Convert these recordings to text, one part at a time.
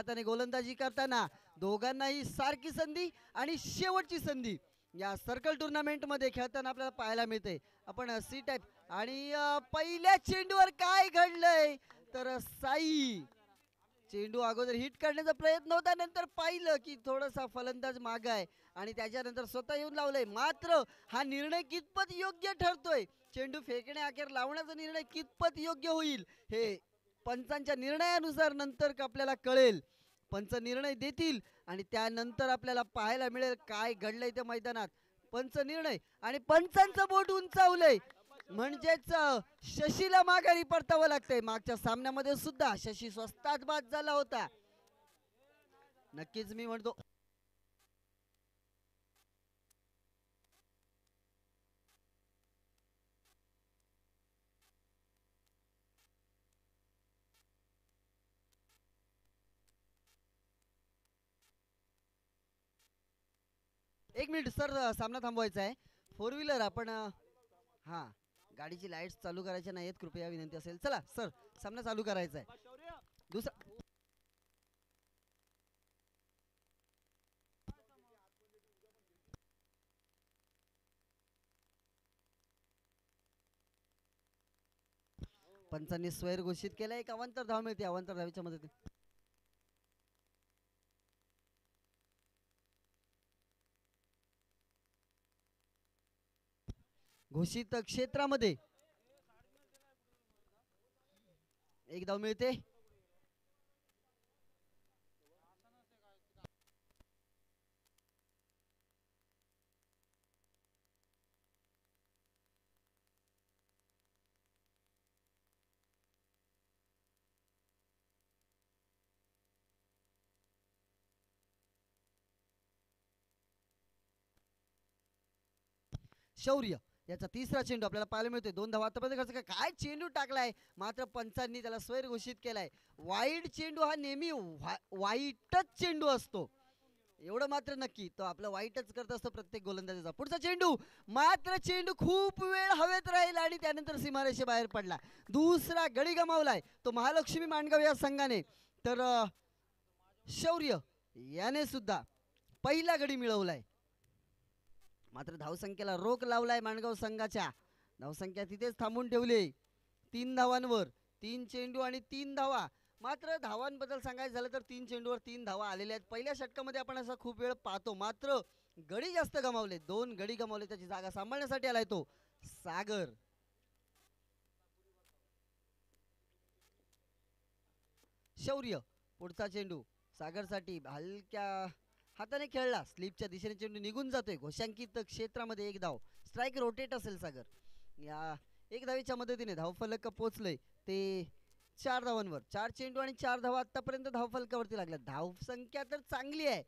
हाताने गोलंदाजी करताना दोघांनाही सारखी संधी आणि शेवटची संधी या सर्कल टुर्नामेंट मध्ये खेळताना आपल्याला पाहायला मिळते. आपण सी टाइप आणि पहिल्या चेंडूवर काय घडलंय तर साई चेंडू अगोदर हिट करण्याचा प्रयत्न होता, नंतर पाहिलं की थोडासा फलंदाज माग आहे आणि त्याच्यानंतर स्वतः येऊन लावलंय. मात्र हा निर्णय कितपत योग्य ठरतोय, चेंडू फेकण्याअखेर लावण्याचा निर्णय कितपत योग्य होईल हे पंचांच्या निर्णयानुसार नंतर आपल्याला कळेल. पंच निर्णय देतील आणि त्यानंतर आपल्याला पाहायला मिळेल काय घडलंय त्या मैदानात. पंच निर्णय आणि पंचांचं बोट उंचावलंय म्हणजेच शशीला माघारी परतावं लागतंय. मागच्या सामन्यामध्ये सुद्धा शशी स्वस्तात बाद झाला होता. नक्कीच मी म्हणतो एक मिनिट सर, सामना थांबवायचा आहे. फोर व्हीलर आपण हा गाडीची लाईट्स चालू करायच्या नाहीत, कृपया विनंती असेल. चला सर, सामना चालू करायचा आहे. दुसरा पंचांनी स्वैर घोषित केला. एक अवांतर धाव मिळते अवांतर धावेच्या मदतीने. घोषित क्षेत्रामध्ये एक धाव मिळते. शौर्य याचा तिसरा चेंडू आपल्याला पाहायला मिळतोय. दोन धावा आतापर्यंत खर्च काय चेंडू टाकलाय, मात्र पंचांनी त्याला स्वैर घोषित केलाय. वाईट चेंडू हा नेहमी वाईटच चेंडू असतो, एवढं मात्र नक्की तो आपलं वाईटच करत असतो प्रत्येक गोलंदाजीचा. पुढचा चेंडू मात्र चेंडू खूप वेळ हवेत राहील आणि त्यानंतर सीमारेषेबाहेर पडला. दुसरा गडी गमावलाय तो महालक्ष्मी मांडगाव या संघाने. तर शौर्य याने सुद्धा पहिला गडी मिळवलाय. मात्र धावसंख्येला रोख लावलाय माणगाव संघाच्या. धावसंख्या तिथेच थांबून ठेवली 3 धावांवर. 3 चेंडू आणि 3 धावा. मात्र धावांबद्दल सांगायचं झालं तर 3 चेंडूवर 3 धावा आलेल्या आहेत. पहिल्या षटकामध्ये आपण असं खूप वेळ पाहतो, मात्र गडी जास्त गमावले, 2 गडी गमावले. त्याची जागा सांभाळण्यासाठी आलाय तो सागर. शौर्य पुढचा चेंडू सागरसाठी हलक्या हाताने खेळला, स्लिपच्या दिशेने चेंडू निघून जातोय. घोषांकित क्षेत्रामध्ये एक धाव. स्ट्राईक रोटेट असेल सागर. या एक धावेच्या मदतीने धावफलक पोहोचलंय ते 4 धावांवर. 4 चेंडू आणि 4 धावा आतापर्यंत धावफलकावरती लागल्या. धावसंख्या तर चांगली आहे,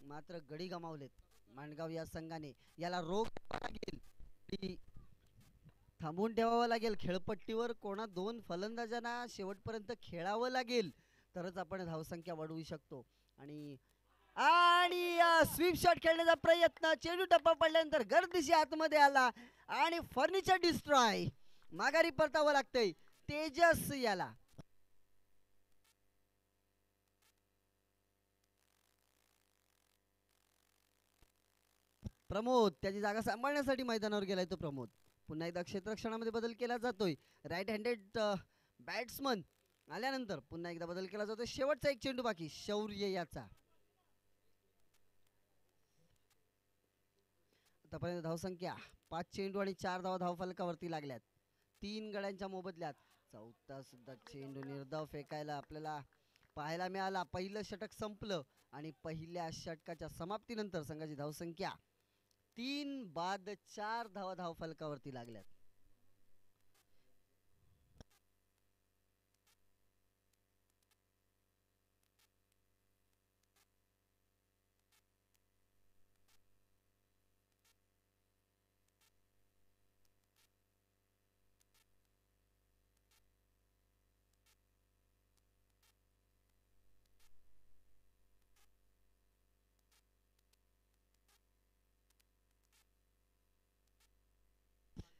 मात्र गडी गमावलेत मांडगाव या संघाने. याला रोख लागेल, थांबून ठेवावं लागेल. खेळपट्टीवर कोणा 2 फलंदाजांना शेवटपर्यंत खेळावं लागेल, तरच आपण धावसंख्या वाढवू शकतो. आणि स्वीप शॉट खेळण्याचा प्रयत्न, चेंडू टप्पा पडल्यानंतर गर्दिशी आतमध्ये आला आणि फर्निचर डिस्ट्रॉय. माघारी परतावं लागतंय तेजस याला. प्रमोद त्याची जागा सांभाळण्यासाठी मैदानावर गेलाय तो प्रमोद. पुन्हा एकदा क्षेत्ररक्षणामध्ये बदल केला जातोय. राईट हँडेड बॅट्समन आल्यानंतर पुन्हा एकदा बदल केला जातोय. शेवटचा एक चेंडू बाकी शौर्य याचा. आतापर्यंत धावसंख्या 5 चेंडू आणि 4 धावा धावफलकावरती लागल्यात 3 गड्यांच्या मोबदल्यात. चौथा सुद्धा चेंडू निर्धाव फेकायला आपल्याला पाहायला मिळाला. पहिलं षटक संपलं आणि पहिल्या षटकाच्या समाप्तीनंतर संघाची धावसंख्या 3 बाद 4 धावा धावफलकावरती लागल्यात.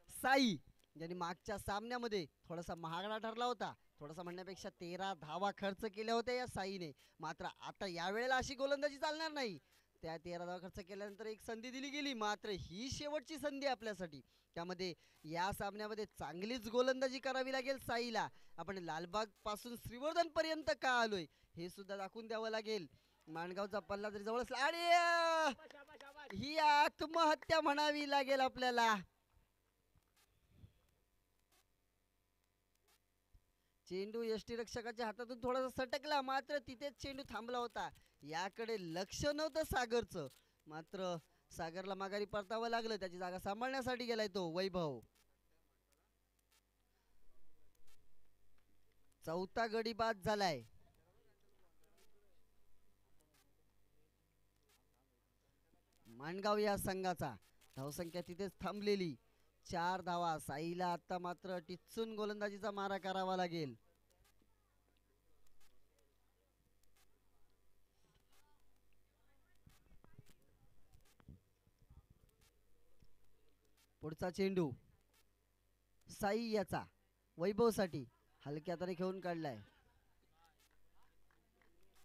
साई ज्यांनी मागच्या सामन्यामध्ये थोडासा महागडा ठरला होता, थोडासा म्हणण्यापेक्षा 13 धावा खर्च केल्या होत्या या साईने. मात्र आता यावेळेला अशी गोलंदाजी चालणार नाही. त्या 13 धावा खर्च केल्यानंतर एक संधी दिली गेली, मात्र ही शेवटची संधी आपल्यासाठी. त्यामध्ये या सामन्यामध्ये चांगलीच गोलंदाजी करावी लागेल साईला. आपण लालबाग पासून श्रीवर्धन पर्यंत का आलोय हे सुद्धा दाखवून द्यावं लागेल. माणगावचा पल्ला जरी जवळ असला आणि ही आत्महत्या म्हणावी लागेल आपल्याला. चेंडू यष्टीरक्षकाच्या हातातून थोडासा सटकला, मात्र तिथेच चेंडू थांबला होता. याकडे लक्ष नव्हतं सागरचं, मात्र सागरला माघारी परतावं लागलं. त्याची जागा सांभाळण्यासाठी गेलाय तो वैभव. चौथा गडी बाद झालाय. माणगाव या संघाचा धावसंख्या तिथेच थांबलेली. 4 धावा. साईला आता मात्र टिचून गोलंदाजीचा मारा करावा लागेल. पुढचा चेंडू साई याचा वैभव साठी हलक्या तरी घेऊन काढलाय.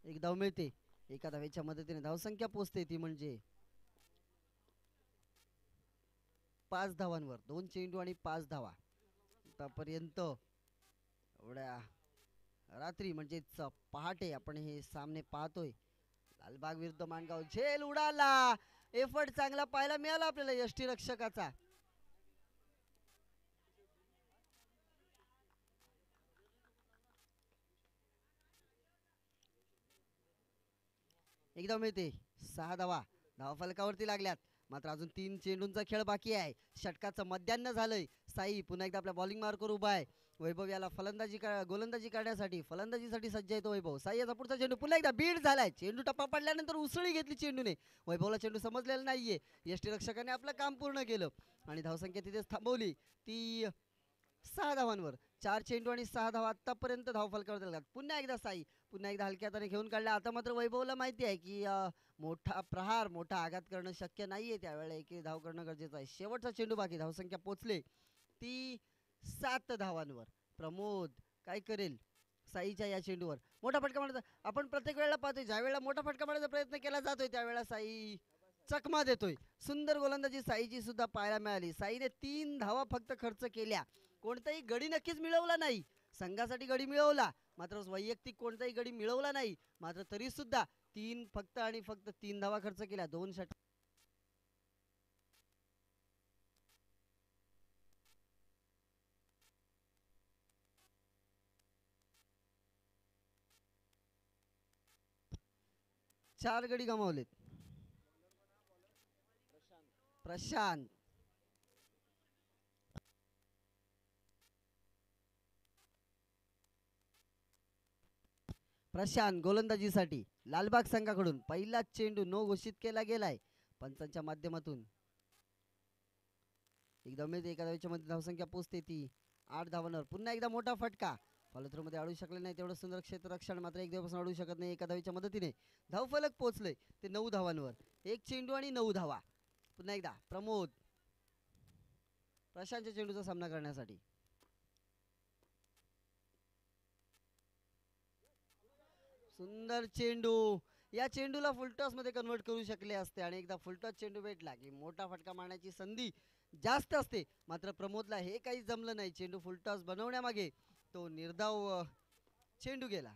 एक धाव मिळते. एका धावेच्या मदतीने धावसंख्या पोहोचते ती म्हणजे 5 धावांवर. 2 चेंडू आणि 5 धावा. आतापर्यंत एवढ्या रात्री म्हणजेच पहाटे आपण हे सामने पाहतोय. लालबाग विरुद्ध माणगाव. झेल उडाला. एफर्ट चांगला पाहायला मिळाला आपल्याला यष्टीरक्षकाचा. एकदा मिळते. 6 धावा. धावा फलकावरती लागल्यात. मात्र अजून 3 चेंडूंचा खेळ बाकी आहे. षटकाचं मध्यान्ह झालंय. साई पुन्हा एकदा आपल्या बॉलिंग मार्कवर उभा आहे. वैभव याला गोलंदाजी करण्यासाठी फलंदाजीसाठी सज्ज आहे तो वैभव. साई याचा पुढचा चेंडू पुन्हा एकदा बीड झालाय. चेंडू टप्पा पडल्यानंतर उसळी घेतली चेंडूने. वैभवला चेंडू समजलेला नाहीये. यष्टीरक्षकाने आपलं काम पूर्ण केलं आणि धावसंख्या तिथेच थांबवली. ती 6 धावांवर. 4 चेंडू आणि 6 धावा आतापर्यंत धाव फलकावर लागतात. पुन्हा एकदा साई पुन्हा एकदा हलक्या हाताने घेऊन काढला. आता मात्र वैभवला माहिती आहे की मोठा प्रहार मोठा आघात करणं शक्य नाहीये. त्यावेळेला एक धाव करणं गरजेचं आहे. शेवटचा चेंडू बाकी. धावसंख्या पोचले ती 7 धावांवर. प्रमोद काय करेल साईच्या या चेंडूवर. मोठा फटका मारण्याचा आपण प्रत्येक वेळेला पाहतोय. ज्या वेळेला मोठा फटका मारण्याचा प्रयत्न केला जातोय त्यावेळेला साई चकमा देतोय. सुंदर गोलंदाजी साईची सुद्धा पाहायला मिळाली. साईने 3 धावा फक्त खर्च केल्या. कोणताही गडी नक्कीच मिळवला नाही. संघासाठी गडी मिळवला, मात्र वैयक्तिक कोणताही गडी मिळवला नाही. मात्र तरी सुद्धा 3 फक्त आणि फक्त 3 धावा खर्च केल्या. 2 षटक. चार गडी गमावलेत. प्रशांत प्रशांत गोलंदाजीसाठी लालबाग संघाकडून पहिलाच चेंडू नो घोषित केला गेलाय पंचांच्या माध्यमातून. एकदा मिळते. एका धावेच्या मध्ये धावसंख्या पोचते ती 8 धावांवर. पुन्हा एकदा मोठा फटका. फॉलोथ्रू मध्ये अडू शकले नाही. तेवढं सुंदर क्षेत्ररक्षण मात्र एक धावेपासून अडू शकत नाही. एका धावेच्या मदतीने धावफलक पोचले ते 9 धावांवर. 1 चेंडू आणि 9 धावा. पुन्हा एकदा प्रमोद प्रशांतच्या चेंडूचा सामना करण्यासाठी. सुंदर चेंडू. या चेंडूला फुलटॉस मध्ये कन्वर्ट करू शकले असते आणि एकदा फुलटॉस चेंडू भेटला की मोठा फटका मारण्याची संधी जास्त असते. मात्र प्रमोदला हे काही जमलं नाही. चेंडू फुलटॉस बनवण्यामागे तो निर्धाव चेंडू गेला.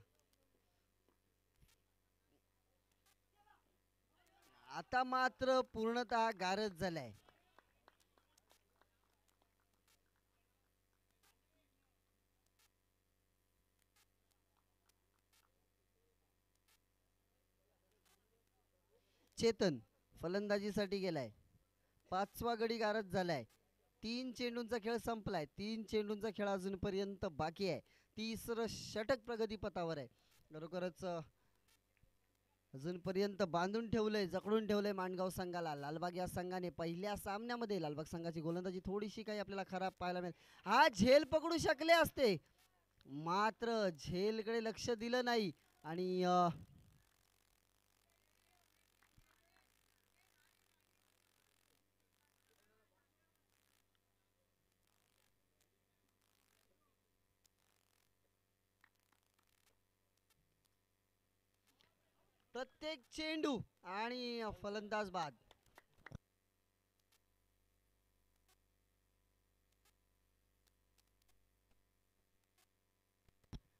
आता मात्र पूर्णतः गारज झालाय. चेतन फलंदाजीसाठी गेलाय. 5वा गडी गारज झालाय. 3 चेंडूंचा खेळ संपलाय. 3 चेंडूंचा खेळ अजूनपर्यंत बाकी आहे. 3रं षटक प्रगतीपथावर आहे. खरोखरच अजूनपर्यंत बांधून ठेवलंय, जकडून ठेवलंय माणगाव संघाला. लालबाग या संघाने पहिल्या सामन्यामध्ये लालबाग संघाची गोलंदाजी थोडीशी काही आपल्याला खराब पाहायला मिळेल. हा झेल पकडू शकले असते, मात्र झेलकडे लक्ष दिलं नाही आणि प्रत्येक चेंडू आणि फलंदाज बाद.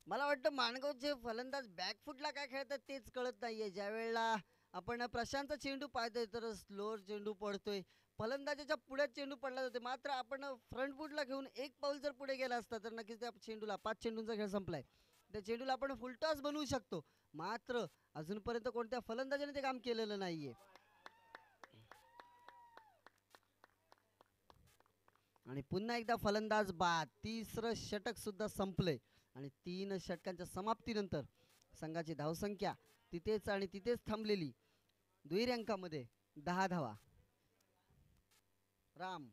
मला वाटतं माणगावचे फलंदाज बॅकफुटला काय खेळतात तेच कळत नाहीये. ज्या वेळेला आपण प्रशांतचा चेंडू पाहतोय तर स्लोअर चेंडू पडतोय, फलंदाजाच्या पुढे चेंडू पडला जाते. मात्र आपण फ्रंट फुटला घेऊन एक पाऊल जर पुढे गेला असता तर नक्कीच त्या चेंडूला 5 चेंडूंचा खेळ संपलाय. त्या चेंडूला आपण फुलटॉस बनवू शकतो. मात्र अजूनपर्यंत कोणत्या फलंदाजाने ते काम केलेलं नाहीये. आणि पुन्हा एकदा फलंदाज बाद. तिसरं षटक सुद्धा संपलंय आणि 3 षटकांच्या समाप्तीनंतर संघाची धावसंख्या तिथेच आणि तिथेच थांबलेली. दुहेरी अंकामध्ये 10 धावा. राम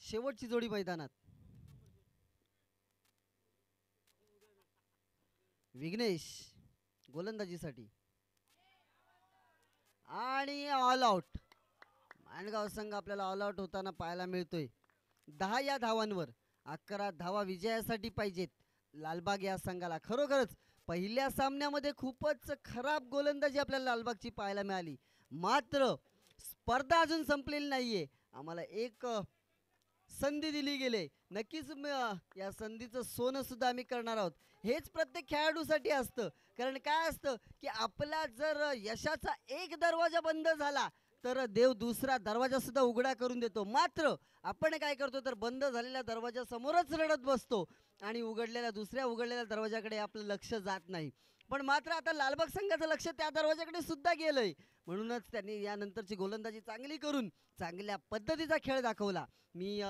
शेवटची जोडी मैदानात. विघ्नेश गोलंदाजीसाठी आणि ऑल आउट. माणगाव संघ आपल्याला ऑल आउट होताना पाहायला मिळतोय. 10 या धावांवर 11 धावा विजयासाठी पाहिजेत लालबाग या संघाला. खरोखरच पहिल्या सामन्यामध्ये खूपच खराब गोलंदाजी आपल्याला लालबागची पाहायला मिळाली. मात्र स्पर्धा अजून संपलेली नाहीये. आम्हाला एक संधी दिली गेली. नक्कीच या संधीचं सोनं सुद्धा आम्ही करणार आहोत. हेच प्रत्येक खेळाडूसाठी असतं. कारण काय असतं की आपला जर यशाचा एक दरवाजा बंद झाला तर देव दुसरा दरवाजा सुद्धा उघडा करून देतो. मात्र आपण काय करतो तर बंद झालेल्या दरवाजासमोरच रडत बसतो आणि दुसऱ्या उघडलेल्या दरवाजाकडे आपलं लक्ष जात नाही. पण मात्र आता लालबाग संघाचं लक्ष त्या दरवाजाकडे सुद्धा गेलंय. म्हणूनच त्यांनी यानंतरची गोलंदाजी चांगली करून चांगल्या पद्धतीचा खेळ दाखवला. मी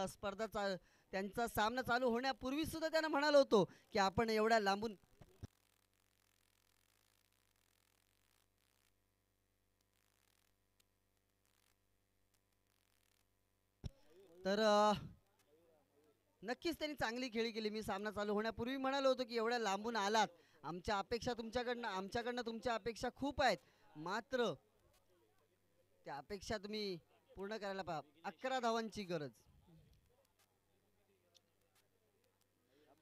त्यांचा सामना चालू होण्यापूर्वी सुद्धा त्यांना म्हणालो होतो की आपण एवढ्या लांबून तर नक्कीच त्यांनी चांगली खेळी केली. मी सामना चालू होण्यापूर्वी म्हणालो होतो की एवढ्या लांबून आलात, आमच्याकडनं तुमच्या अपेक्षा खूप आहेत. मात्र त्या अपेक्षा तुम्ही पूर्ण करायला पाहिजे. 11 धावांची गरज.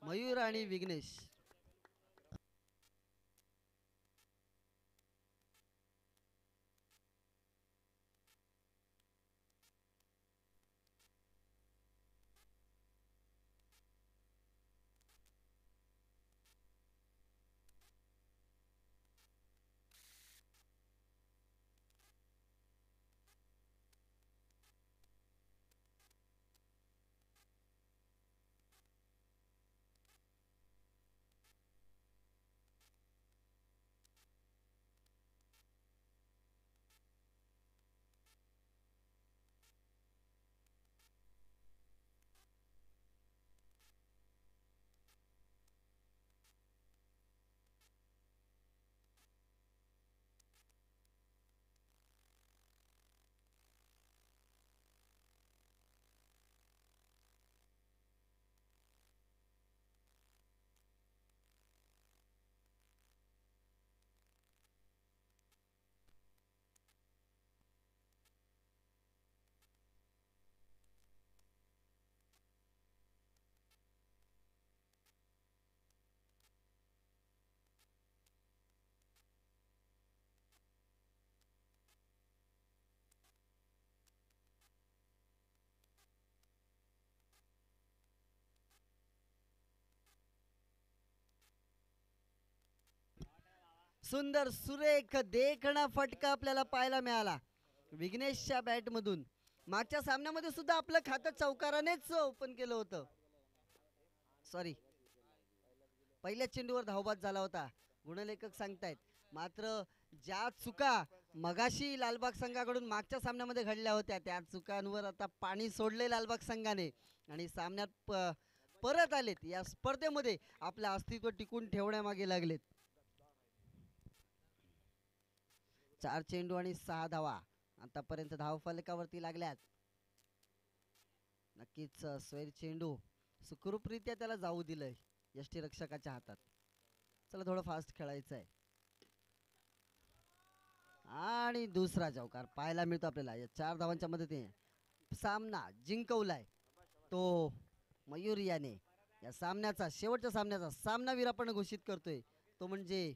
मयूर आणि विघ्नेश सुंदर सुरेख देखणा फटका आपल्याला पाहायला मिळाला विघ्नेशच्या बॅट मधून. मागच्या सामन्यामध्ये सुद्धा आपलं खातं चौकारानेच ओपन केलं होतं. सॉरी, पहिल्या चेंडूवर धावबाद झाला होता गुणलेखक सांगतायत. मात्र ज्या चुका मगाशी लालबाग संघाकडून मागच्या सामन्यामध्ये घडल्या होत्या त्या चुकांवर आता पाणी सोडले लालबाग संघाने आणि सामन्यात परत आलेत. या स्पर्धेमध्ये आपलं अस्तित्व टिकून ठेवण्यामागे लागलेत. 4 चेंडू आणि 6 धावा आतापर्यंत धावफलकावरती लागल्यात. नक्कीच स्वैर चेंडू सुखरूपरित्या त्याला जाऊ दिलंय यष्टीरक्षकाच्या हातात. चला थोडं फास्ट खेळायचं आहे. आणि दुसरा चौकार पाहायला मिळतो आपल्याला या 4 धावांच्या मदतीने सामना जिंकवलाय तो मयूर याने. या सामन्याचा शेवटच्या सामन्याचा सामनावीर आपण घोषित करतोय तो म्हणजे